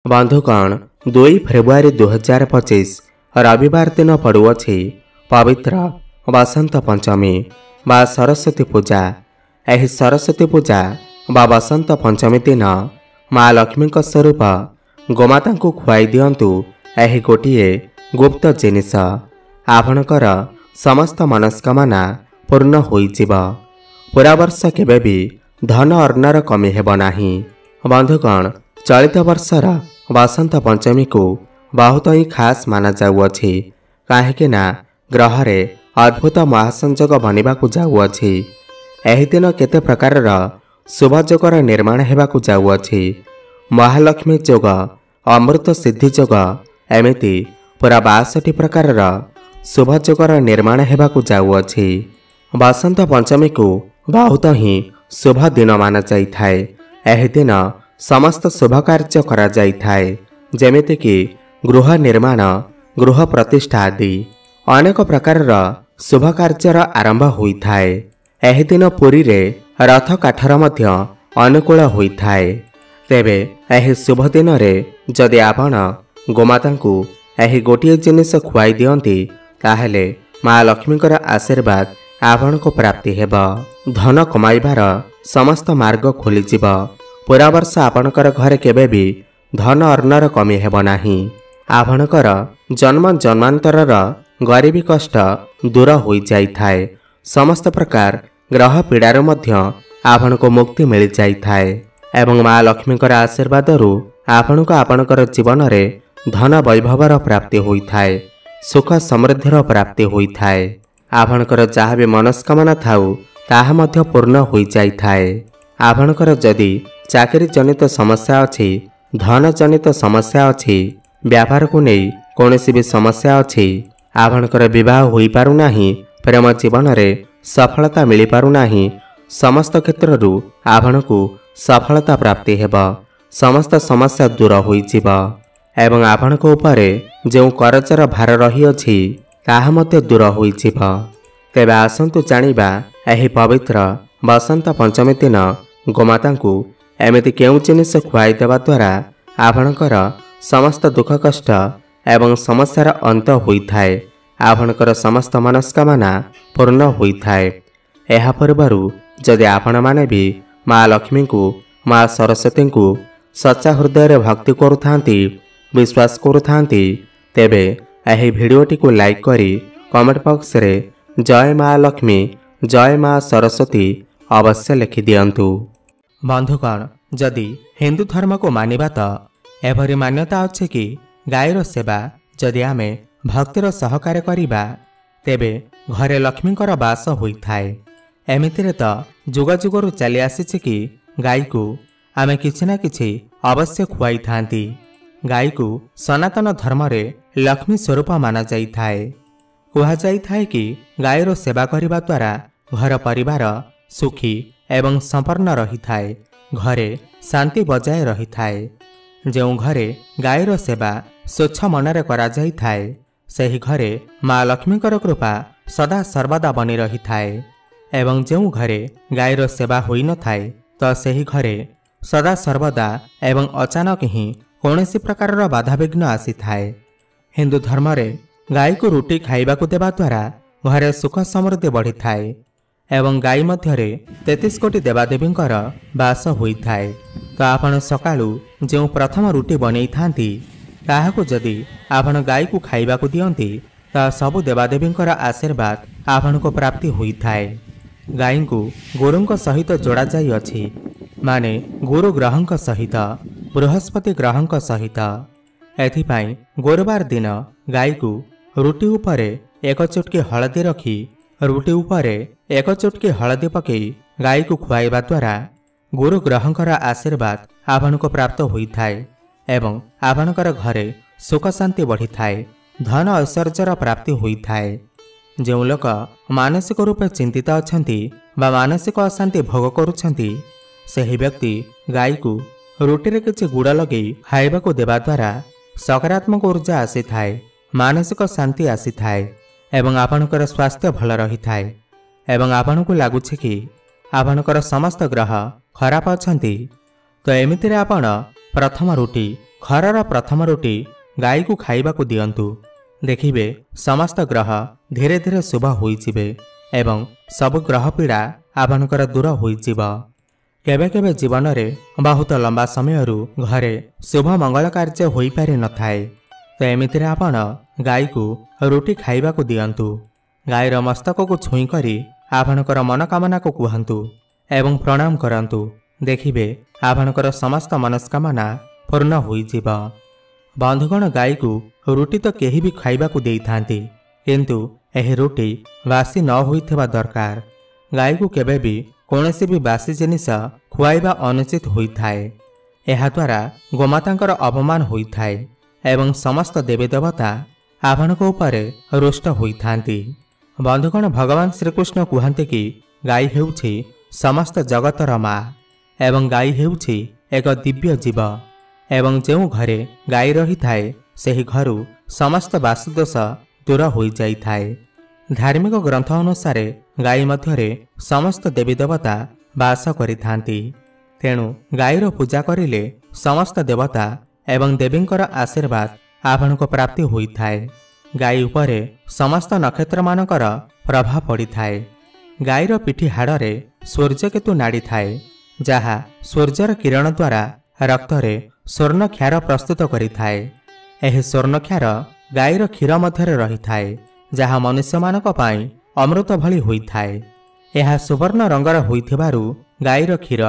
बंधुगण 2 फेब्रुआरी 2025 रविवार दिन पड़ुअछि पवित्र बसंत पंचमी बा सरस्वती पूजा। एही सरस्वती पूजा बा बसंत पंचमी दिन माँ लक्ष्मी स्वरूप गोमाता को खुआई दियंतु। एही गोटिए गुप्त जिनिस आपणकर समस्त मनस्कामना पूर्ण होइजिब। पूरा वर्ष केबे भी धन अर्णर कमी हेब नाही। बंधुगण चलित वर्षर बसंत पंचमी को बहुत ही खास माना जाउअछि, काहेकि ना ग्रहरे अद्भुत महासंजोग बनिबाकु जाउअछि। एही दिन केते प्रकारर शुभ जोगर निर्माण हेबाकु जाउअछि। महालक्ष्मी जोग, अमृत सिद्धि जोग, एमिति पूरा 62 प्रकारर शुभ जोगर निर्माण हेबाकु जाउअछि। बसंत पंचमी को बहुत ही शुभ दिन माना जाइथाए। एही दिन समस्त शुभ कार्य करा जाइथाए, जेमिति कि गृह निर्माण, गृह प्रतिष्ठा आदि अनेक प्रकारर शुभ कार्यर आरंभ होइथाए। एही दिन पुरी रे रथ काठर मध्य अनुकूल होइथाए। तेबे एही शुभ दिन रे जदि आपण गोमाता को एही गोटिए जिनिस खुआई दियंती, ताहेले माँ लक्ष्मीकर आशीर्वाद आपण को प्राप्ति हेब। धन कमाइबार समस्त मार्ग खोलिजिब। पूरा वर्ष आपणकर घरे केबे भी धन अर्णर कमी हेब नाही। आपणकर जन्म जन्मांतरर गरीबी कष्ट दूर होई जाइथाए। समस्त प्रकार ग्रह पीड़ार मध्य आपण को मुक्ति मिल जाइथाए एवं माँ लक्ष्मीकर आशीर्वादरु आपण को आपणकर जीवन रे धन वैभवर प्राप्ति होइथाए, सुख समृद्धिर प्राप्ति होइथाए। आपणकर जहाँ भी मनस्कामना थाउ ताहा मध्य पूर्ण होई जाइथाए। आपणकर जदि चाकरी जनित समस्या अछि, धन जनित समस्या अछि, व्यापार को नहीं कौनसी भी समस्या अछि, आपणकर विवाह होई पारु नाही, प्रेम जीवन रे सफलता मिली पारु नाही, समस्त क्षेत्ररु आपण को सफलता प्राप्ति हेब। समस्त समस्या दूर होई जिब एवं आपण को ऊपर जो करजर भार रही अछि ताहा मध्य दूर होई जिब। तेबे आसंतु जानिबा एही पवित्र बसंत पंचमी दिन गोमाता को एमिति केउ जिनिस खुआई देवा द्वारा आपणकर समस्त दुख कष्ट एवं समस्यार अंत होइथाए। आपणकर समस्त मनस्कामना पूर्ण होइथाए। एहा पूर्वरु जदि आपण माने भी माँ लक्ष्मी को, माँ सरस्वती को सच्चा हृदय भक्ति करुथांती, विश्वास करुथांती, तेबे एही भिडियोटी को लाइक करी कमेंट बॉक्स रे जय माँ लक्ष्मी, जय माँ सरस्वती अवश्य लिखि दियंतु। बंधुगण जदि हिंदू धर्म को मानिबा तो एभरी मान्यता अच्छे कि गायर सेवा जदि आमे भक्तिर सहकार्य करिबा तेबे घरे लक्ष्मीकर बास होइथाए। एमितिरे तो जुग जुगरु चली आसीछि कि गाई को आमे किछि ना किछि अवश्य खुआई थांती। गाई को सनातन धर्म रे लक्ष्मी स्वरूप माना जाइथाए। कुहा जाइथाए कि गायर सेवा करिबा द्वारा घर परिवार सुखी एवं संपन्न रही थाए, घरे शांति बजाय रही थाए। जो घरे गायर सेवा स्वच्छ मनरे करा जाई थाए, सही घरे माँ लक्ष्मीकर कृपा सदा सर्वदा बनी रही थाए एवं जो घरे गायर सेवा होई न थाए तो सही घरे सदा सर्वदा एवं अचानक ही कौनसी प्रकारर बाधाविघ्न आसी थाए। हिंदू धर्म रे गाई को रुटी खाइबाकु देवा द्वारा घरे सुख समृद्धि बढ़ी थाए एवं गाई मध्यरे 33 कोटी देवादेवींकर बास होइथाए। तो आपण सकाळु जो प्रथम रुटी बनै थांती ताहाकु जदि आपण गाई को खाइबाकु दियंती ता सबु देवादेवींकर आशीर्वाद आपण को प्राप्ति होइथाए। गाई को गुरुंक सहित जोड़ा जाई अछि, माने गुरु ग्रहंक सहित, बृहस्पति ग्रहंक सहित। एथिपाई गुरुवार दिन गाई को रुटी उपरे एक चुटकी हळदी रखी रुटी उपरे एक चुटकी हळदी पकई गाई को खुआइबा द्वारा गुरु ग्रहंकर आशीर्वाद आपण को प्राप्त होइथाए एवं आपणकर घरे सुख शांति बढ़ी थाए, धन ऐश्वर्यर प्राप्ति होइथाए। जो लोक मानसिक रूपे चिंतित अछंती बा मानसिक अशांति भोग करुछंती, सही व्यक्ति गाई को रुटी रे किछि गुड़ लगे खाइबाकु देवा द्वारा सकारात्मक ऊर्जा आसी थाए, मानसिक शांति आसी थाए एवं आपणकर स्वास्थ्य भल रही थाए एवं आपण को लागुछि कि आपणकर समस्त ग्रह खराब अछंती। तो एमितिरे आपण प्रथम रुटी घरर प्रथम रुटी गाई को खाइबाकू दियंतु। देखिबे समस्त ग्रह धीरे धीरे शुभ होइजिबे एवं सब ग्रह पीड़ा आपनकर दूर होइजिब। केबे केबे जीवन रे बहुत लंबा समयरू घरे शुभ मंगल कार्य होई पारि न थाए, तो एमितिरे आपण गाई को रुटी खाइबाकू दियंतु। गाईर मस्तक को छुई करी आपनकर मनोकामना को कहंतु एवं प्रणाम करंतु। देखिबे आपनकर समस्त मनस्कामना पूर्ण होइजिब। बंधुगण गाई को रुटी तो केही भी खाइबाकू देइथांती, किंतु एही रुटी बासी न होइथिबा दरकार। गाई को केबे भी कौनसी भी बासी जिनिस खुआइबा अनुचित होइथाए। एहा द्वारा गोमातांकर अपमान होइथाए एवं समस्त देवी देवता आपनक उपरे रुष्ट होइथांती। बंधुगण भगवान श्रीकृष्ण कहते कि गाई हेउछि समस्त जगतर माँ एवं गाई हेउछि एक दिव्य जीव एवं जो घरे गाई रही थाए ସେହି ଘରୁ ସମସ୍ତ ବାସୁଦୋଷ ଦୂର ହୋଇଯାଇଥାଏ। धार्मिक ग्रंथ अनुसार गाई मध्यरे समस्त देवी देवता बास करिथांती। तेणु गाईर पूजा करिले समस्त देवता एवं देवींकर आशीर्वाद आपनको प्राप्ति होइथाए। गाई उपरे समस्त नक्षत्र मानकर प्रभाव पड़िथाए। गाईर पिठी हाड़े सूर्यकेतु नाड़ी थाए, जहा सूर्यर किरण द्वारा रक्तरे स्वर्ण क्षार प्रस्तुत करिथाए। एही स्वर्ण क्षार गाईर क्षीर मध्यरे रहिथाए, जहा मनुष्य मानक पाई अमृत भली होइथाए। एहा सुवर्ण रंगर होइथिबारु गाईर क्षीर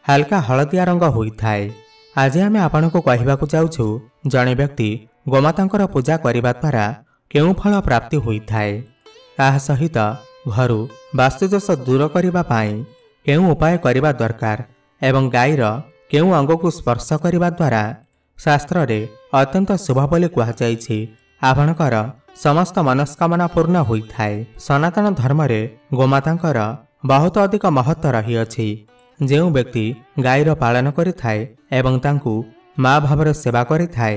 हालका हलदिया रंग होइथाए। आज आमे आपनको कहिबाकू जाउछु जणे व्यक्ति गोमातांकर पूजा करिबा द्वारा केउ फल प्राप्ति होइथाए। ताहा सहित घरु वास्तुदोष दूर करिबा पाई केउ उपाय करिबा दरकार एवं गाईर केउ अंग को स्पर्श करिबा द्वारा शास्त्र रे अत्यंत शुभ बोली कहुଯାଇଛି। आपणकर समस्त मनस्कामना पूर्ण होइथाए। सनातन धर्म रे गोमातांकर बहुत अधिक महत्व रहिअछि। जो व्यक्ति गाईर पालन करिथाए एवं तांकु माँ भावर सेवा करिथाए,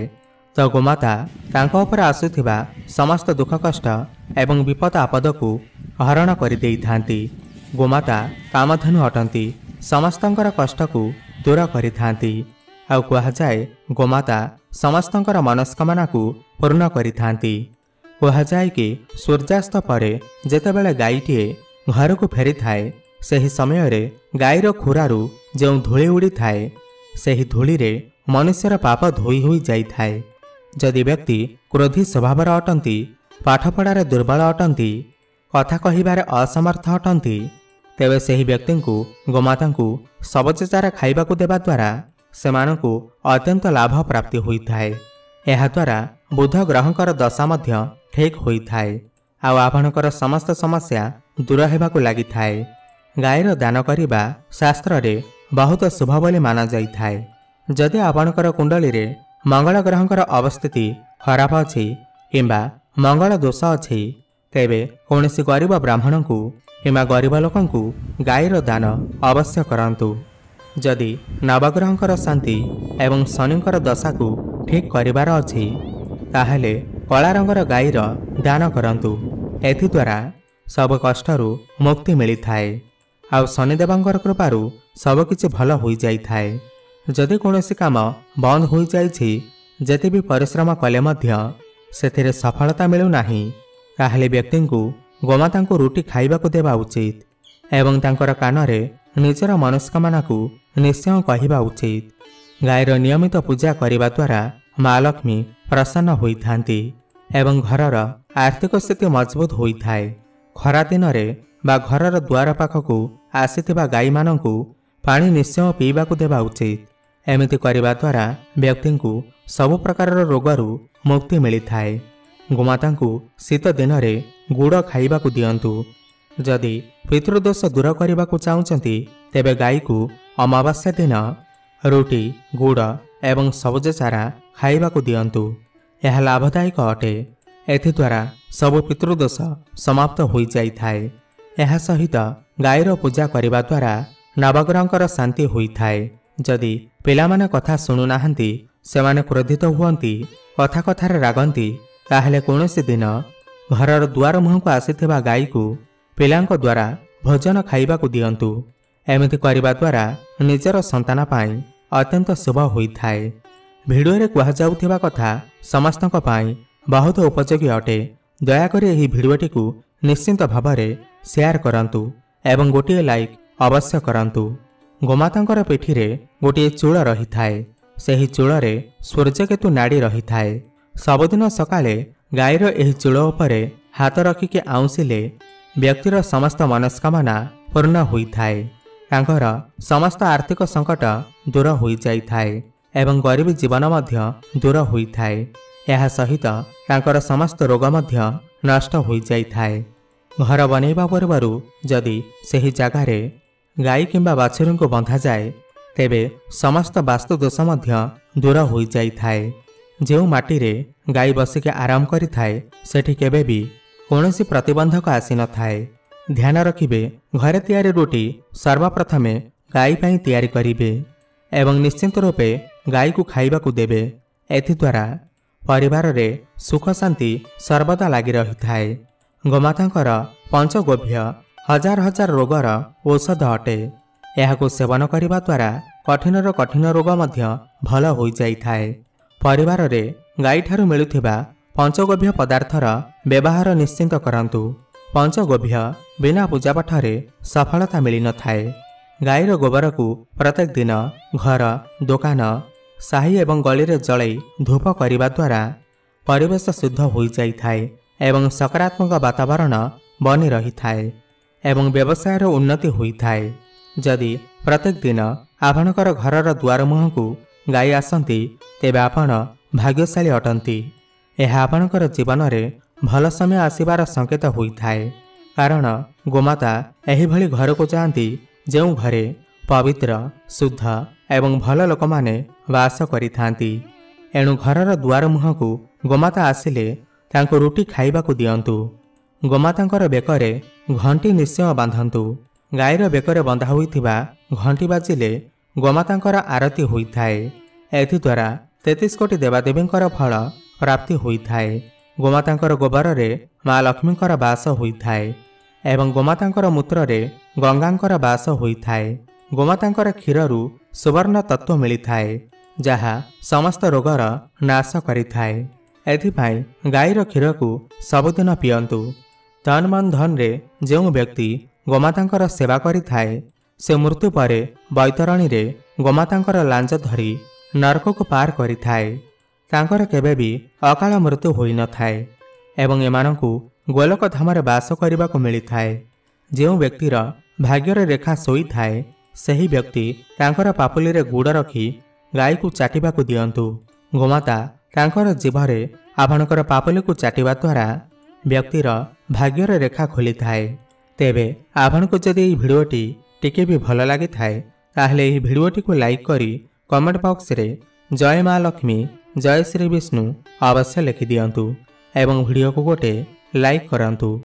तो गोमाता तांको उपर आसुथिबा समस्त दुख कष्ट एवं विपद आपद को हरण करि देइथांती। गोमाता कामधेनु अटंती, समस्तंकर कष्ट को दूर करिथांती। आउ कहुए गोमाता समस्तंकर मनस्कामना को पूर्ण करिथांती। कहुए कि सूर्यास्त पर जेतेबेले गाईटीए घर को फेरी थाए, सही समय रे गाईर खुरारू जो धूली उड़ी थाए, सही धूली रे मनुष्यर पाप धोई होई जाई थाए। जदि व्यक्ति क्रोधी स्वभावर अटंती, पाठपढ़ार दुर्बल अटंती, कथा कहिबारे असमर्थ अटंती, तेबे सही व्यक्ति को गोमाता को सबज चारा खाइबाकू देबा द्वारा सेमानकु अत्यंत लाभ प्राप्ति होइथाए। एहा द्वारा बुध ग्रहंकर दशा मध्य ठीक होइथाए। आउ आपणकर समस्त समस्या दूर हेबाकू लागिथाए। गाईर दान करिबा शास्त्र रे बहुत शुभ बोली माना जाइथाए। जदि आपणकर कुंडली रे मंगल ग्रहंकर अवस्थिति खराब अछि किंबा मंगल दोष अछि, तेबे कौनसी गरीब ब्राह्मण को किंबा गरीब लोकंकु गाईर दान अवश्य करंतु। जदि नवग्रहंकर शांति एवं शनिंकर दशा को ठीक करिबार अछि, ताहेले कला रंगर गाईर दान करंतु। एथि द्वारा सब कष्टरू मुक्ति मिली थाए। आउ शनिदेवंकर कृपारू सब किछि भल होई जाई थाए। जदि कौनसी काम बंद होई जाइछि, जेते भी परिश्रम कले मध्य सेथिरे सफलता मिलु नाही, ताहेले व्यक्ति को गोमाता को रुटी खाइबाकू देबा उचित एवं तांकर कानरे निजर मनस्कामना को निश्चय कहिबा उचित। गाईर नियमित पूजा करिबा द्वारा माँ लक्ष्मी प्रसन्न होइथांती एवं घरर आर्थिक स्थिति मजबूत होइथाए। खरा दिन रे बा घरर द्वार पाखकू आसीथिबा गाई मानंकू पानी निश्चय पीबाकू देबा उचित। एमिति करिबा द्वारा व्यक्ति को सब प्रकार रोगरू मुक्ति मिलिथाए। गोमाता को शीत दिन रे गुड़ खाइबाकू दियंतु। जदि पितृदोष दूर करने चाहते तेबे गाई को अमावास्या दिन रुटी गुड़ एवं सबुज चारा खाइबाकू दियंतु। यह लाभदायक अटे। एथिद्वारा सब पितृदोष समाप्त हो जाइथाए। यह सहित गाईर पूजा करने द्वारा नवग्रहंकर शांति होइथाए। जदि पिलामाने कथा शुणु नाहंती, सेमाने क्रोधित हुअंती, कथा कथारे रागंती, ताहेले कौनसी दिन घरर द्वार मुह को आसीथिबा गाई को पिलांक द्वारा भोजन खाइबाकू दियंतु। एमिति करिबा द्वारा निजर संतान पाई अत्यंत शुभ होता है। भिडियो कहुवा कथा समस्त बहुत उपयोगी अटे। दयाकोरी यह भिडियोटी को निश्चिंत भाव में शेयर करंतु एवं गोटे लाइक अवश्य करंतु। गोमाता पिठी रे गोटे चूल रही थाए। सही चूलरे सूर्यकेतु नाड़ी रही थाए। सबुदिन सकाले गाईर यह चूल उपरे हाथ रखिके आउंसिले व्यक्तिर समस्त मनस्कामना पूर्ण होइथाए। तांकर समस्त आर्थिक संकट दूर हो जाइथाए एवं गरीब जीवन मध्य दूर होइथाए। यह सहित तांकर समस्त रोग मध्य नष्ट हो जाइथाए। घर बनैबा पूर्व जदि सही जगार गाई किंबा बाछुरी को बंधा जाए तेबे समस्त वास्तु दोष मध्य दूर हो जाइथाए। जो माटी रे गाई बसिके आराम करिथाए सेठी केबे भी कौनसी प्रतिबंधक आसी न थाए। ध्यान रखिबे घरे तैयारी रोटी सर्वप्रथमे गाई पई तैयारी करिबे एवं निश्चिंत रूपे गाई को खाइबाकू देबे। एथिद्वारा परिवार रे सुख शांति सर्वदा लगी रही थाए। गोमातांकर पंचगोभ्य हजार हजार रोगर औषध अटे। यहाको सेवन करिबा द्वारा कठिन रोग मध्य भल हो जाइथाए। परिवार रे गाई ठारू मिलुथिबा पंचगोभ्य पदार्थर व्यवहार निश्चिंत करंतु। पंचगोभ्य बिना पूजापाठरे सफलता मिली न थाए। गाईर गोबर को प्रत्येक दिन घर दुकान साही एवं गली रे जलाई धूप करिबा द्वारा परिवेश शुद्ध हो जाइथाए एवं सकारात्मक वातावरण बनी रही थाए एवं व्यवसाय उन्नति होइथाए। जदि प्रत्येक दिन आपणकर घरर द्वार मुह को गाई आसती तेबे आपण भाग्यशाली अटंती। यह आपणकर जीवन रे भल समय आसिबार संकेत होइथाए। कारण गोमाता एही भली घर को जाती जो घरे पवित्र शुद्ध एवं भल लोक माने वास करिथांती। एणु घरर द्वार मुह को गोमाता आसिले तांको रुटी खाइबाकू दियंतु। गोमातांकर बेकरे घंटी निश्चय बांधंतु। गाईर बेकरे बंधा होइथिबा घंटी बाजिले गोमातांकर आरती होइथाए। एथिद्वारा 33 कोटी देवादेवींकर फल प्राप्ति होइथाए। गोमातांकर गोबर रे माँ लक्ष्मींकर बास होइथाए एवं गोमातांकर मूत्र रे गंगांकर बास होइथाए। गोमातांकर क्षीररू सुवर्ण तत्व मिलिथाए जहा समस्त रोगर नाश करिथाए। एथिपाई गाईर क्षीर को सबुदिन पियंतु। तन मन धन रे जो व्यक्ति गोमातांकर सेवा करिथाए से मृत्यु परे बैतरणी रे गोमातांकर लांज धरी नरक को पार करिथाए। तांकर केबे भी अकाल मृत्यु होई न थाए एवं एमानंकु गोलोक धामरे वास करिबाकू मिलिथाए। जो व्यक्तिर भाग्यर रेखा सोई थाए सही व्यक्ति तांकर पापुली रे गुड़ रखी गाई को चाटिबाकू दियंतु। गोमाता तांकर जीभरे आपणकर पापुली को चाटिबा द्वारा व्यक्तिर भाग्यर रेखा खोली थाए। तेबे आपनको जदि यह भिडियोटी टिके भी भल लगी थाए ताहले यह भिडियोटी को लाइक करी कमेंट बॉक्स रे जय माँ लक्ष्मी जय श्री विष्णु अवश्य लिखि दियंतु एवं भिडियो को गोटे लाइक करंतु।